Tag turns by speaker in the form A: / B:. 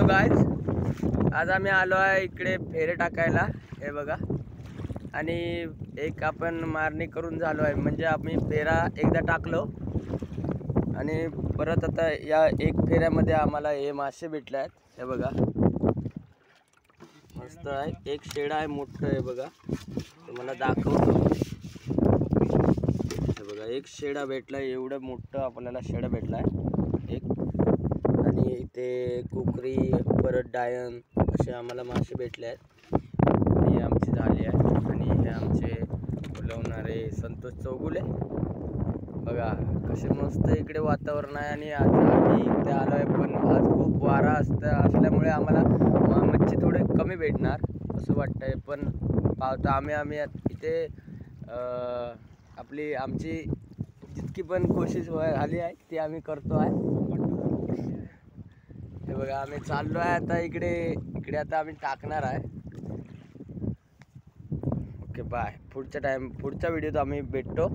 A: Guys, आज आम्ही आलो आहे इकडे फेरे टाकायला. हे बघा, आणि एक आपण मारणी करून झालो आहे. म्हणजे आम्ही फेरा एकदा टाकलो आणि परत आता या एक फेऱ्यामध्ये आम्हाला हे मासे भेटले आहेत. हे बघा, मस्त आहे. एक शेडा आहे मोठं. हे बघा, तुम्हाला दाखवतो. हे बघा, एक शेडा भेटलाय. एवढं मोठं आपल्याला शेडा भेटलाय एक. आणि इथे कुकरी, परत डायन असे आम्हाला मासे भेटले आहेत. आणि आमची झाली आहे. आणि हे आमचे बोलवणारे संतोष चौगुले. बघा कसे मस्त इकडे वातावरण आहे. आणि आज आम्ही इकडे आलो आहे, पण आज खूप वारा असल्यामुळे आम्हाला मच्छी थोडे कमी भेटणार असं वाटतंय. पण पावता आम्ही इथे आमची जितकी पण कोशिश झाली आहे ती आम्ही करतो आहे. हे बघा, आम्ही चाललो आहे आता इकडे आता आम्ही टाकणार आहे. Okay, bye. पुढच्या व्हिडिओत आम्ही भेटतो.